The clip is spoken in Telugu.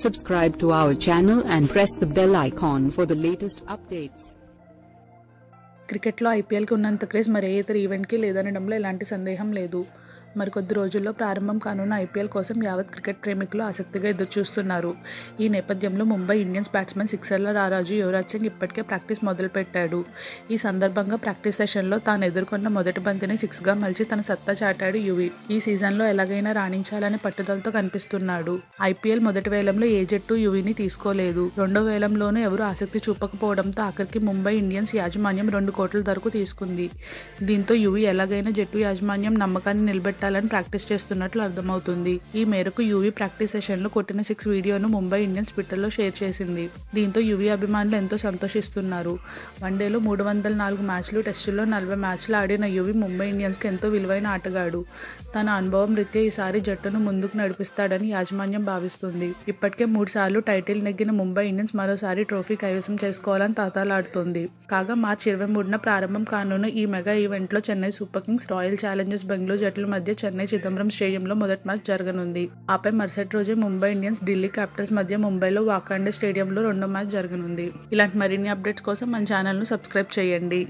Subscribe to our channel and press the bell icon for the latest updates. క్రికెట్లో ఐపీఎల్కి ఉన్నంత క్రేజ్ మరి ఏ ఇతర ఈవెంట్కి లేదనడంలో ఎలాంటి సందేహం లేదు. మరికొద్ది రోజుల్లో ప్రారంభం కానున్న ఐపీఎల్ కోసం యావత్ క్రికెట్ ప్రేమికులు ఆసక్తిగా ఎదురుచూస్తున్నారు. ఈ నేపథ్యంలో ముంబై ఇండియన్స్ బ్యాట్స్మెన్ సిక్సర్ల రారాజు యువరాజ్ సింగ్ ఇప్పటికే ప్రాక్టీస్ మొదలుపెట్టాడు. ఈ సందర్భంగా ప్రాక్టీస్ సెషన్లో తాను ఎదుర్కొన్న మొదటి బంతిని సిక్స్గా మలిచి తన సత్తా చాటాడు యువి. ఈ సీజన్లో ఎలాగైనా రాణించాలని పట్టుదలతో కనిపిస్తున్నాడు. ఐపీఎల్ మొదటి వేలంలో ఏ జట్టు యువిని తీసుకోలేదు. రెండో వేలంలోనూ ఎవరూ ఆసక్తి చూపకపోవడంతో ఆఖరికి ముంబై ఇండియన్స్ యాజమాన్యం 2 కోట్ల ధరకు తీసుకుంది. దీంతో యువి ఎలాగైనా జట్టు యాజమాన్యం నమ్మకాన్ని నిలబెట్టాలని ప్రాక్టీస్ చేస్తున్నట్లు అర్థమవుతుంది. ఈ మేరకు యువి ప్రాక్టీస్ సెషన్లో కొట్టిన 6 వీడియోను ముంబై ఇండియన్స్ ట్విట్టర్లో షేర్ చేసింది. దీంతో యువి అభిమానులు ఎంతో సంతోషిస్తున్నారు. వన్డేలో 304 మ్యాచ్లు, టెస్టుల్లో 40 మ్యాచ్లు ఆడిన యువి ముంబై ఇండియన్స్కి ఎంతో విలువైన ఆటగాడు. తన అనుభవం రీత్యా ఈసారి జట్టును ముందుకు నడిపిస్తాడని యాజమాన్యం భావిస్తుంది. ఇప్పటికే 3 సార్లు టైటిల్ నెగ్గిన ముంబై ఇండియన్స్ మరోసారి ట్రోఫీ కైవసం చేసుకోవాలని తాతాలాడుతోంది. కాగా మార్చి 23న ప్రారంభం కానున్న ఈ మెగా ఈవెంట్లో Chennai super Kings, royal Challengers Bengaluru జట్ల మధ్య చెన్నై చిదంబరం స్టేడియంలో మొదటి మ్యాచ్ జరగనుంది. ఆపై మరుసటి రోజే ముంబై ఇండియన్స్, ఢిల్లీ క్యాపిటల్స్ మధ్య ముంబైలో వాఖాండే స్టేడియంలో రెండో మ్యాచ్ జరగనుంది. ఇలాంటి మరిన్ని అప్డేట్స్ కోసం మన ఛానల్ను సబ్స్క్రైబ్ చేయండి.